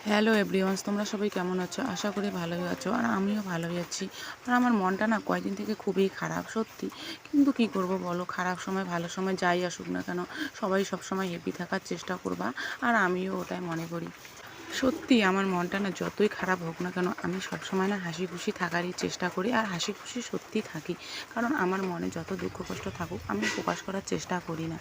Hello everyone, তোমরা সবাই কেমন আছো? আশা করি ভালোই আছো। আর আমিও ভালোই আছি। আর আমার মনটা না কয়েকদিন থেকে খুবই খারাপ, সত্যি। কিন্তু কি করব বলো, খারাপ সময় ভালো সময় যাই আসুক না কেন, সবাই সবসময় হ্যাপি থাকার চেষ্টা করবা। আর আমিও ওটাই মনে করি। সত্যি আমার মনটা না যতই খারাপ হোক না কেন, আমি সবসময় না হাসি খুশি থাকারই চেষ্টা করি। আর হাসি খুশি সত্যিই থাকি, কারণ আমার মনে যত দুঃখ কষ্ট থাকুক আমি প্রকাশ করার চেষ্টা করি না।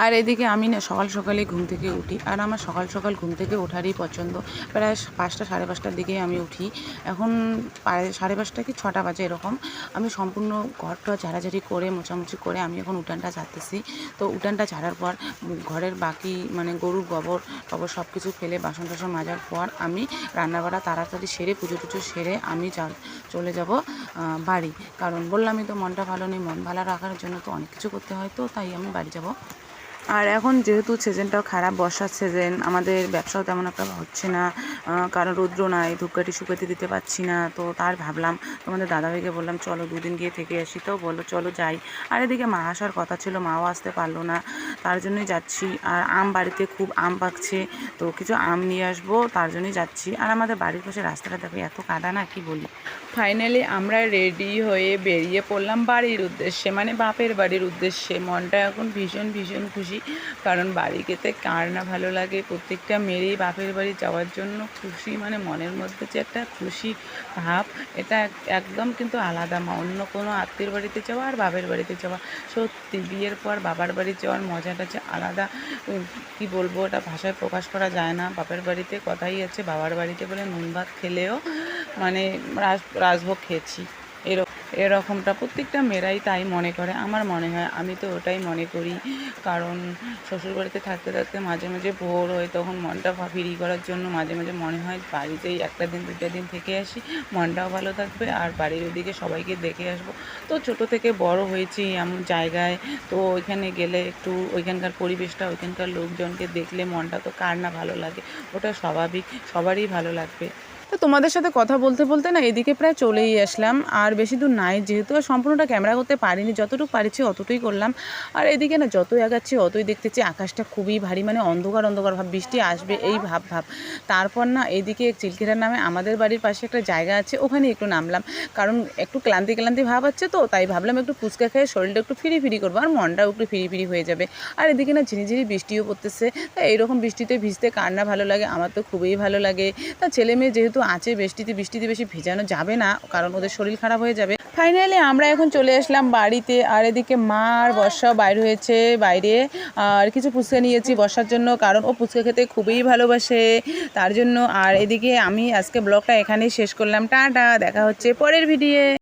আর এদিকে আমি না সকাল সকালে ঘুম থেকে উঠি, আর আমার সকাল সকাল ঘুম থেকে ওঠারই পছন্দ। প্রায় 5টা সাড়ে 5টার দিকে আমি উঠি। এখন প্রায় সাড়ে 5টা কি 6টা বাজে এরকম। আমি সম্পূর্ণ ঘরটা ঝাড়াঝাড়ি করে মোছামুছি করে আমি এখন উঠানটা ঝাড়তেছি। তো উঠানটা ঝাড়ার পর ঘরের বাকি মানে গরুর গোবর টবর সব কিছু ফেলে বাসন টাসন মাজার পর আমি রান্নাবাড়া তাড়াতাড়ি সেরে পুজো টুজো সেরে আমি চলে যাব বাড়ি। কারণ বললামই তো মনটা ভালো নেই, মন ভালো রাখার জন্য তো অনেক কিছু করতে হয়, তো তাই আমি বাড়ি যাব। আর এখন যেহেতু সিজনটাও খারাপ, বর্ষার সিজন, আমাদের ব্যবসাও তেমন একটা হচ্ছে না, কারণ রৌদ্র নাই, ধূপকাঠি শুকাতে দিতে পারছি না। তো তার ভাবলাম তোমাদের দাদাভাইকে বললাম চলো দুদিন গিয়ে থেকে আসি, তো বললো চলো যাই। আর এদিকে মা আসার কথা ছিল, মাও আসতে পারলো না, তার জন্যই যাচ্ছি। আর আম বাড়িতে খুব আম পাকছে, তো কিছু আম নিয়ে আসবো, তার জন্যই যাচ্ছি। আর আমাদের বাড়ির পাশে রাস্তাটা দেখো এত কাদা না, কি বলি। ফাইনালি আমরা রেডি হয়ে বেরিয়ে পড়লাম বাড়ির উদ্দেশ্যে, মানে বাপের বাড়ির উদ্দেশ্যে। মনটা এখন ভীষণ ভীষণ খুশি, কারণ বাড়ি যেতে কার না ভালো লাগে। প্রত্যেকটা মেয়েরই বাপের বাড়ি যাওয়ার জন্য খুশি, মানে মনের মধ্যে যে একটা খুশি ভাব, এটা একদম কিন্তু আলাদা। অন্য কোনো আত্মীয়র বাড়িতে যাওয়া আর বাপের বাড়িতে যাওয়া, সত্যি বিয়ের পর বাবার বাড়ি যাওয়ার মজাটা যে আলাদা, কি বলবো, ওটা ভাষায় প্রকাশ করা যায় না। বাপের বাড়িতে কথাই আছে, বাবার বাড়িতে বলে নুন ভাত খেলেও মানে রাজভোগ খেয়েছি, এরকমটা প্রত্যেকটা মেয়েরাই তাই মনে করে, আমার মনে হয়। আমি তো ওটাই মনে করি, কারণ শ্বশুরবাড়িতে থাকতে থাকতে মাঝে মাঝে বোর হয়, তখন মনটা ফ্রি করার জন্য মাঝে মাঝে মনে হয় বাড়িতেই একটা দিন দুটা দিন থেকে আসি, মনটাও ভালো থাকবে আর বাড়ির ওদিকে সবাইকে দেখে আসবো। তো ছোট থেকে বড় হয়েছি এমন জায়গায়, তো ওইখানে গেলে একটু ওইখানকার পরিবেশটা, ওইখানকার লোকজনকে দেখলে মনটা তো কার না ভালো লাগে, ওটা স্বাভাবিক, সবারই ভালো লাগবে। তো তোমাদের সাথে কথা বলতে বলতে না এদিকে প্রায় চলেই আসলাম। আর বেশি দূর নাই, যেহেতু আর সম্পূর্ণটা ক্যামেরা করতে পারিনি, যতটুকু পারিছি অতটুকুই করলাম। আর এদিকে না যতই আগাচ্ছি অতই দেখতেছি আকাশটা খুবই ভারী, মানে অন্ধকার অন্ধকার ভাব, বৃষ্টি আসবে এই ভাব ভাব। তারপর না এদিকে চিলকেরার নামে আমাদের বাড়ির পাশে একটা জায়গা আছে, ওখানে একটু নামলাম, কারণ একটু ক্লান্তি ক্লান্তি ভাব আছে, তো তাই ভাবলাম একটু ফুচকা খেয়ে শরীরটা একটু ফ্রি ফ্রি করবো আর মনটাও একটু ফ্রি ফ্রি হয়ে যাবে। আর এদিকে না ঝিরিঝিরি বৃষ্টিও পড়তেছে, তা এইরকম বৃষ্টিতে ভিজতে কার না ভালো লাগে, আমার তো খুবই ভালো লাগে। তা ছেলে মেয়ে যেহেতু আছে, বৃষ্টিতে বেশি ভেজানো যাবে না, কারণ ওদের শরীর খারাপ হয়ে যাবে। ফাইনালি আমরা এখন চলে আসলাম বাড়িতে। আর এদিকে মা আর বর্ষাও বাইরে হয়েছে বাইরে, আর কিছু ফুচকা নিয়েছি বর্ষার জন্য, কারণ ও ফুচকা খেতে খুবই ভালোবাসে, তার জন্য। আর এদিকে আমি আজকে ব্লগটা এখানেই শেষ করলাম। টাটা, দেখা হচ্ছে পরের ভিডিও।